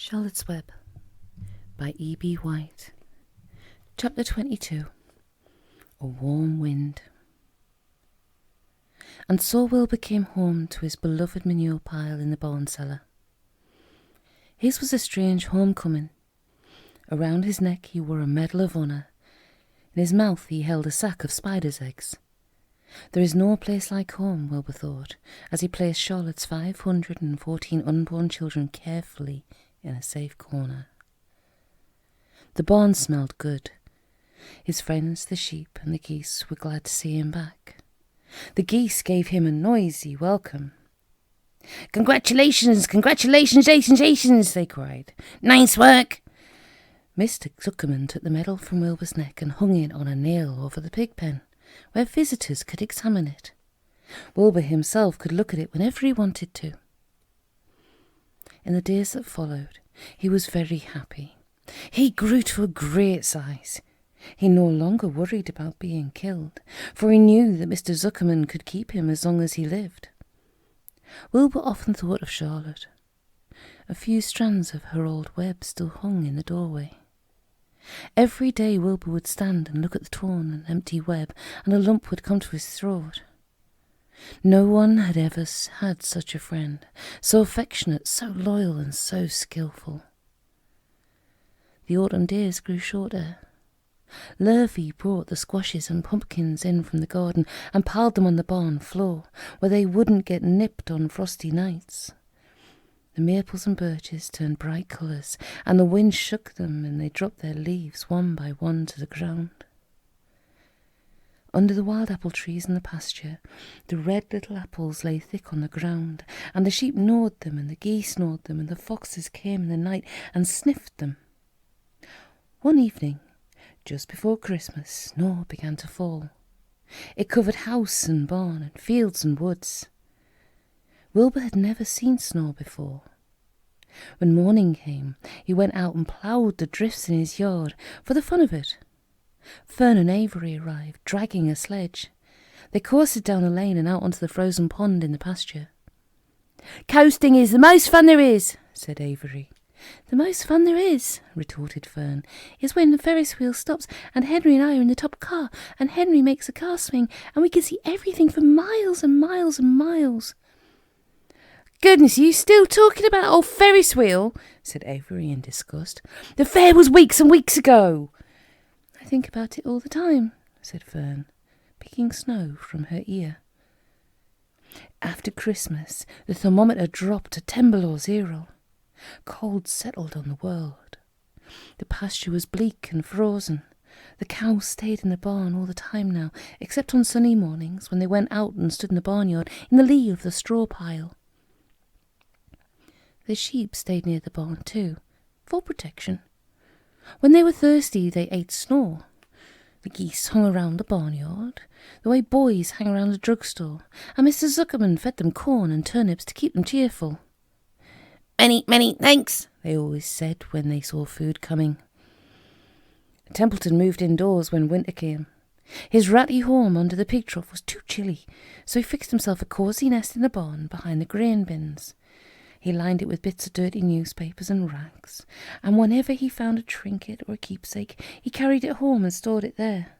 Charlotte's Web by E.B. White. Chapter 22. A Warm Wind. And so Wilbur came home to his beloved manure pile in the barn cellar. His was a strange homecoming. Around his neck he wore a Medal of Honour. In his mouth he held a sack of spider's eggs. There is no place like home, Wilbur thought, as he placed Charlotte's 514 unborn children carefully in a safe corner. The barn smelled good. His friends, the sheep and the geese, were glad to see him back. The geese gave him a noisy welcome. "Congratulations, congratulations, they cried. "Nice work!" Mr. Zuckerman took the medal from Wilbur's neck and hung it on a nail over the pig pen, where visitors could examine it. Wilbur himself could look at it whenever he wanted to. In the days that followed, he was very happy. He grew to a great size. He no longer worried about being killed, for he knew that Mr. Zuckerman could keep him as long as he lived. Wilbur often thought of Charlotte. A few strands of her old web still hung in the doorway. Every day Wilbur would stand and look at the torn and empty web, and a lump would come to his throat. No one had ever had such a friend, so affectionate, so loyal and so skillful. The autumn days grew shorter. Lurvy brought the squashes and pumpkins in from the garden and piled them on the barn floor, where they wouldn't get nipped on frosty nights. The maples and birches turned bright colours, and the wind shook them and they dropped their leaves one by one to the ground. Under the wild apple trees in the pasture, the red little apples lay thick on the ground, and the sheep gnawed them, and the geese gnawed them, and the foxes came in the night and sniffed them. One evening, just before Christmas, snow began to fall. It covered house and barn and fields and woods. Wilbur had never seen snow before. When morning came, he went out and ploughed the drifts in his yard for the fun of it. Fern and Avery arrived, dragging a sledge. They coursed down the lane and out onto the frozen pond in the pasture. "Coasting is the most fun there is," said Avery. "The most fun there is," retorted Fern, "is when the Ferris wheel stops and Henry and I are in the top car, and Henry makes the car swing, and we can see everything for miles and miles and miles." "Goodness, are you still talking about old Ferris wheel?" said Avery in disgust. "The fair was weeks and weeks ago." "I think about it all the time," said Fern, picking snow from her ear. After Christmas, the thermometer dropped to 10 below zero. Cold settled on the world. The pasture was bleak and frozen. The cows stayed in the barn all the time now, except on sunny mornings when they went out and stood in the barnyard in the lee of the straw pile. The sheep stayed near the barn too, for protection. When they were thirsty, they ate snow. The geese hung around the barnyard, the way boys hang around a drugstore, and Mr. Zuckerman fed them corn and turnips to keep them cheerful. Many thanks," they always said when they saw food coming. Templeton moved indoors when winter came. His ratty home under the pig trough was too chilly, so he fixed himself a cosy nest in the barn behind the grain bins. He lined it with bits of dirty newspapers and rags, and whenever he found a trinket or a keepsake, he carried it home and stored it there.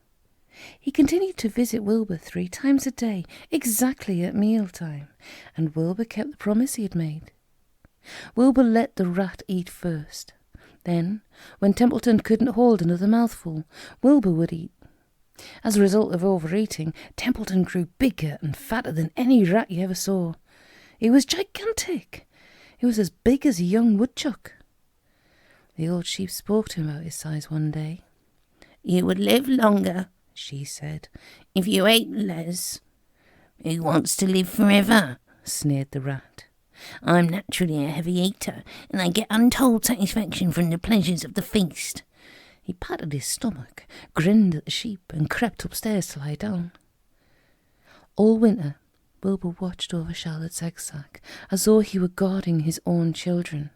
He continued to visit Wilbur 3 times a day, exactly at mealtime, and Wilbur kept the promise he had made. Wilbur let the rat eat first. Then, when Templeton couldn't hold another mouthful, Wilbur would eat. As a result of overeating, Templeton grew bigger and fatter than any rat you ever saw. He was gigantic. He was as big as a young woodchuck. The old sheep spoke to him about his size one day. "You would live longer," she said, "if you ate less." "Who wants to live forever?" sneered the rat. "I'm naturally a heavy eater, and I get untold satisfaction from the pleasures of the feast." He patted his stomach, grinned at the sheep, and crept upstairs to lie down. All winter, Wilbur watched over Charlotte's egg sack as though he were guarding his own children.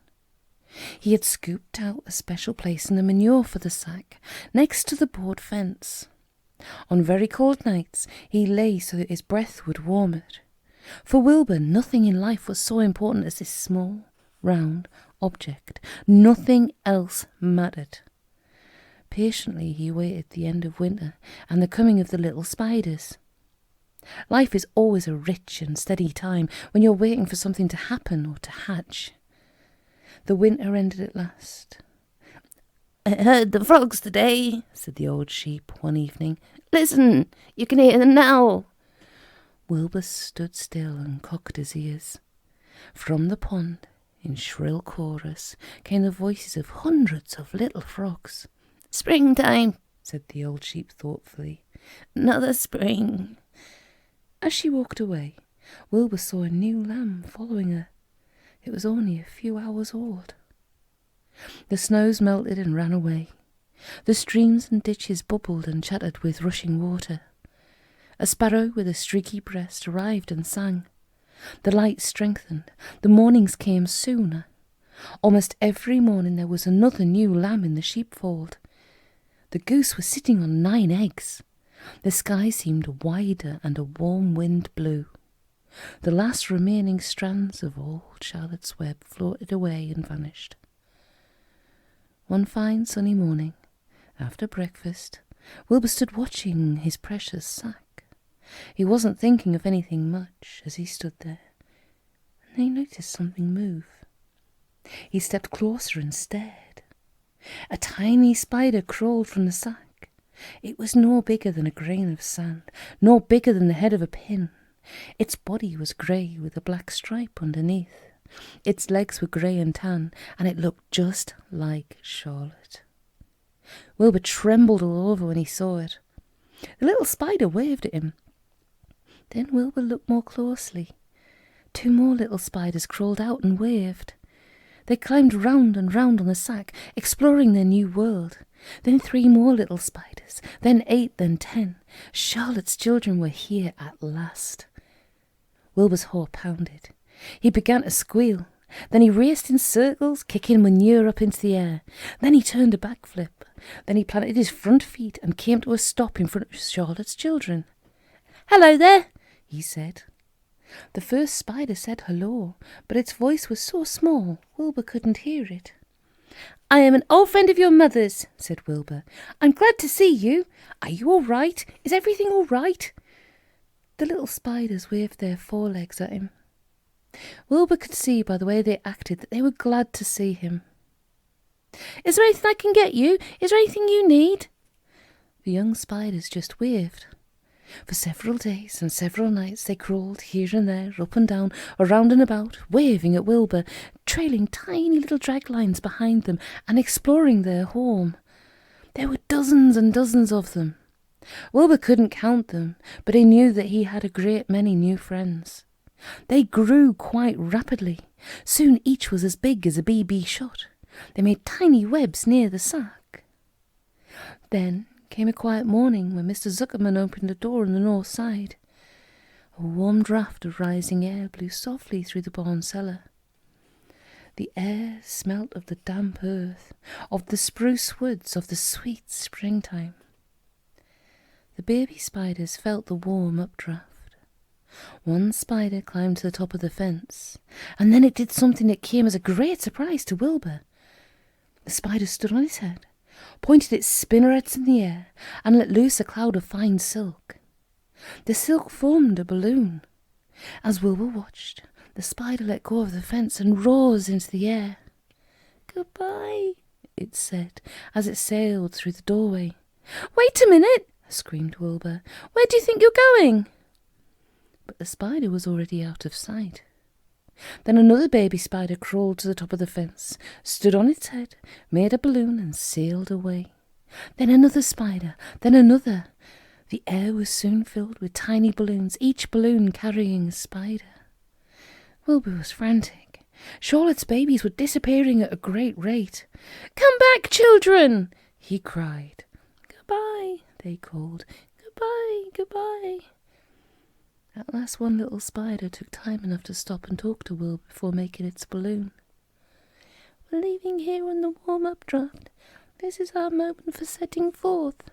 He had scooped out a special place in the manure for the sack, next to the board fence. On very cold nights, he lay so that his breath would warm it. For Wilbur, nothing in life was so important as this small, round, object. Nothing else mattered. Patiently he waited the end of winter and the coming of the little spiders. Life is always a rich and steady time when you're waiting for something to happen or to hatch. The winter ended at last. "I heard the frogs today," said the old sheep one evening. "Listen, you can hear them now." Wilbur stood still and cocked his ears. From the pond, in shrill chorus, came the voices of hundreds of little frogs. "Springtime," said the old sheep thoughtfully. "Another spring." As she walked away, Wilbur saw a new lamb following her. It was only a few hours old. The snows melted and ran away. The streams and ditches bubbled and chattered with rushing water. A sparrow with a streaky breast arrived and sang. The light strengthened. The mornings came sooner. Almost every morning there was another new lamb in the sheepfold. The goose was sitting on 9 eggs. The sky seemed wider and a warm wind blew. The last remaining strands of old Charlotte's Web floated away and vanished. One fine sunny morning, after breakfast, Wilbur stood watching his precious sack. He wasn't thinking of anything much as he stood there, and he noticed something move. He stepped closer and stared. A tiny spider crawled from the sack. It was no bigger than a grain of sand, no bigger than the head of a pin. Its body was grey with a black stripe underneath. Its legs were grey and tan, and it looked just like Charlotte. Wilbur trembled all over when he saw it. The little spider waved at him. Then Wilbur looked more closely. 2 more little spiders crawled out and waved. They climbed round and round on the sack, exploring their new world. Then 3 more little spiders, then 8, then 10. Charlotte's children were here at last. Wilbur's heart pounded. He began to squeal. Then he raced in circles, kicking manure up into the air. Then he turned a backflip. Then he planted his front feet and came to a stop in front of Charlotte's children. "Hello there," he said. The first spider said hello, but its voice was so small Wilbur couldn't hear it. "I am an old friend of your mother's," said Wilbur. "I'm glad to see you. Are you all right? Is everything all right?" The little spiders waved their forelegs at him. Wilbur could see by the way they acted that they were glad to see him. "Is there anything I can get you? Is there anything you need?" The young spiders just waved. For several days and several nights they crawled here and there, up and down, around and about, waving at Wilbur, trailing tiny little drag lines behind them and exploring their home. There were dozens and dozens of them. Wilbur couldn't count them, but he knew that he had a great many new friends. They grew quite rapidly. Soon each was as big as a BB shot. They made tiny webs near the sack. Then came a quiet morning when Mr. Zuckerman opened a door on the north side. A warm draught of rising air blew softly through the barn cellar. The air smelt of the damp earth, of the spruce woods, of the sweet springtime. The baby spiders felt the warm updraft. One spider climbed to the top of the fence, and then it did something that came as a great surprise to Wilbur. The spider stood on its head, pointed its spinnerets in the air, and let loose a cloud of fine silk. The silk formed a balloon. As Wilbur watched, the spider let go of the fence and rose into the air. "Goodbye," it said, as it sailed through the doorway. "Wait a minute," screamed Wilbur. "Where do you think you're going?" But the spider was already out of sight. Then another baby spider crawled to the top of the fence, stood on its head, made a balloon and sailed away. Then another spider, then another. The air was soon filled with tiny balloons, each balloon carrying a spider. Wilbur was frantic. Charlotte's babies were disappearing at a great rate. "Come back, children!" he cried. "Goodbye," they called. "Goodbye, goodbye." At last one little spider took time enough to stop and talk to Wilbur before making its balloon. "We're leaving here on the warm updraft. This is our moment for setting forth.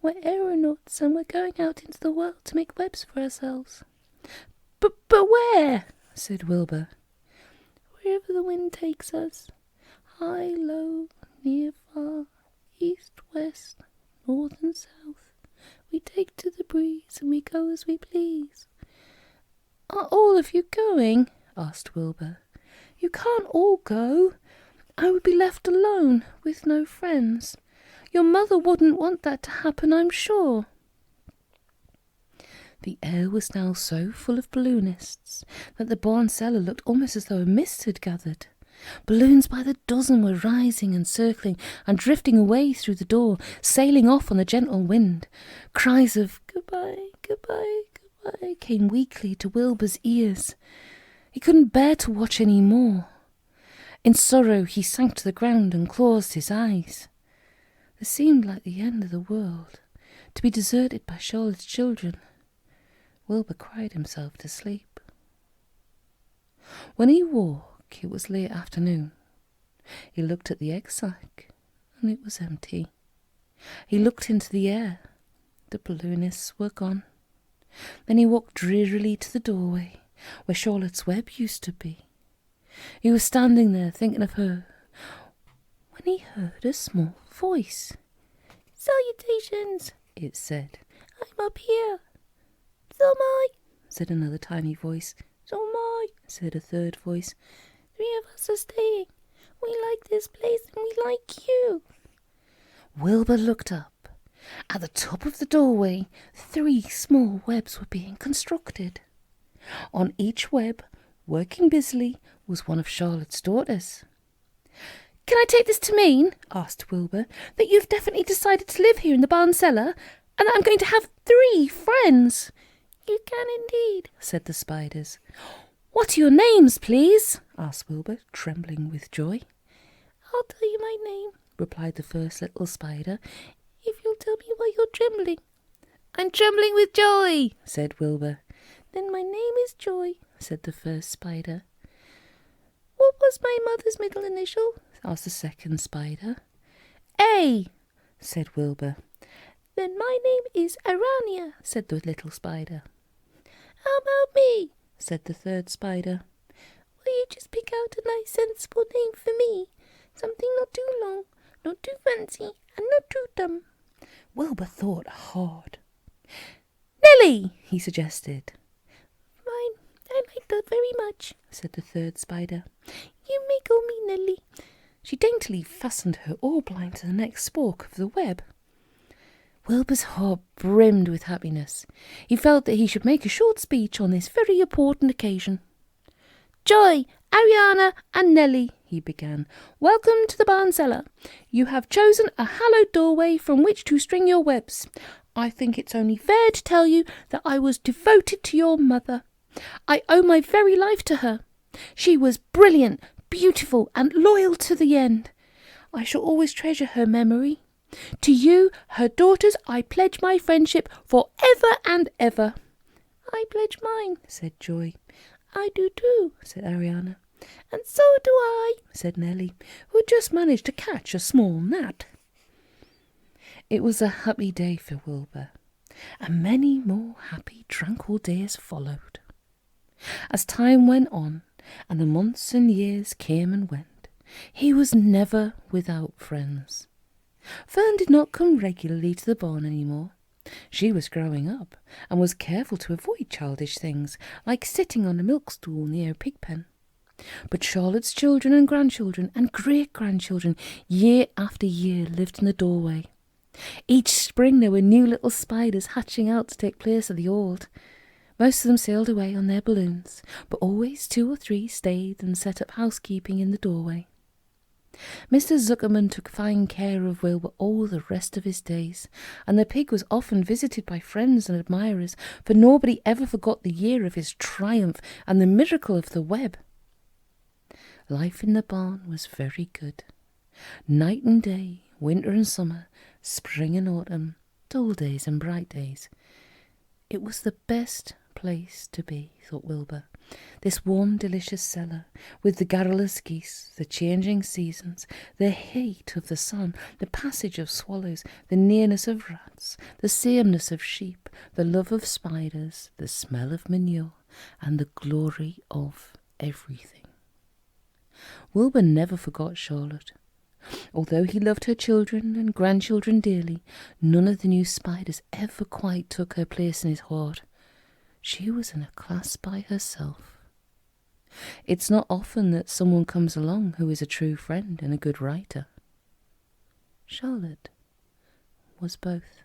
We're aeronauts and we're going out into the world to make webs for ourselves." But where?" said Wilbur. wherever the wind takes us. High, low, near, far, east, west, north and south. We take to the breeze and we go as we please." "Are all of you going?" asked Wilbur. "You can't all go. I would be left alone with no friends. Your mother wouldn't want that to happen, I'm sure." The air was now so full of balloonists that the barn cellar looked almost as though a mist had gathered. Balloons by the dozen were rising and circling and drifting away through the door, sailing off on the gentle wind. Cries of "Goodbye, goodbye, goodbye" came weakly to Wilbur's ears. He couldn't bear to watch any more. In sorrow he sank to the ground and closed his eyes. It seemed like the end of the world, to be deserted by Charlotte's children. Wilbur cried himself to sleep. When he woke, it was late afternoon. He looked at the egg sack, and it was empty. He looked into the air. The balloonists were gone. Then he walked drearily to the doorway, where Charlotte's web used to be. He was standing there thinking of her, when he heard a small voice. "Salutations," it said. "I'm up here." "So am I," said another tiny voice. "So am I," said a third voice. "3 of us are staying. We like this place and we like you." Wilbur looked up. At the top of the doorway, 3 small webs were being constructed. On each web, working busily, was one of Charlotte's daughters. "Can I take this to mean," asked Wilbur, "that you've definitely decided to live here in the barn cellar, and that I'm going to have 3 friends?" "You can indeed," said the spiders. "What are your names, please?" asked Wilbur, trembling with joy. "I'll tell you my name," replied the first little spider, "if you'll tell me why you're trembling." "I'm trembling with joy," said Wilbur. "Then my name is Joy," said the first spider. "What was my mother's middle initial?" asked the second spider. "A," said Wilbur. "Then my name is Arania," said the little spider. "How about me?" said the third spider. "Will you just pick out a nice sensible name for me? Something not too long, not too fancy, and not too dumb." Wilbur thought hard. "Nellie," he suggested. "Fine, I like that very much," said the third spider. "You may call me Nellie." She daintily fastened her oar-blind to the next spoke of the web. Wilbur's heart brimmed with happiness. He felt that he should make a short speech on this very important occasion. "Joy, Ariana, and Nellie," he began, "welcome to the barn cellar. You have chosen a hallowed doorway from which to string your webs. I think it's only fair to tell you that I was devoted to your mother. I owe my very life to her. She was brilliant, beautiful, and loyal to the end. I shall always treasure her memory. To you, her daughters, I pledge my friendship for ever and ever." "I pledge mine," said Joy. "I do too," said Ariana. "And so do I," said Nellie, who had just managed to catch a small gnat. It was a happy day for Wilbur, and many more happy, tranquil days followed. As time went on, and the months and years came and went, he was never without friends. Fern did not come regularly to the barn any more. She was growing up, and was careful to avoid childish things, like sitting on a milk stool near a pig pen. But Charlotte's children and grandchildren and great-grandchildren, year after year, lived in the doorway. Each spring there were new little spiders hatching out to take place of the old. Most of them sailed away on their balloons, but always 2 or 3 stayed and set up housekeeping in the doorway. Mr. Zuckerman took fine care of Wilbur all the rest of his days, and the pig was often visited by friends and admirers, for nobody ever forgot the year of his triumph and the miracle of the web. Life in the barn was very good. Night and day, winter and summer, spring and autumn, dull days and bright days. It was the best place to be, thought Wilbur. This warm, delicious cellar, with the garrulous geese, the changing seasons, the heat of the sun, the passage of swallows, the nearness of rats, the sameness of sheep, the love of spiders, the smell of manure, and the glory of everything. Wilbur never forgot Charlotte. Although he loved her children and grandchildren dearly, none of the new spiders ever quite took her place in his heart. She was in a class by herself. It's not often that someone comes along who is a true friend and a good writer. Charlotte was both.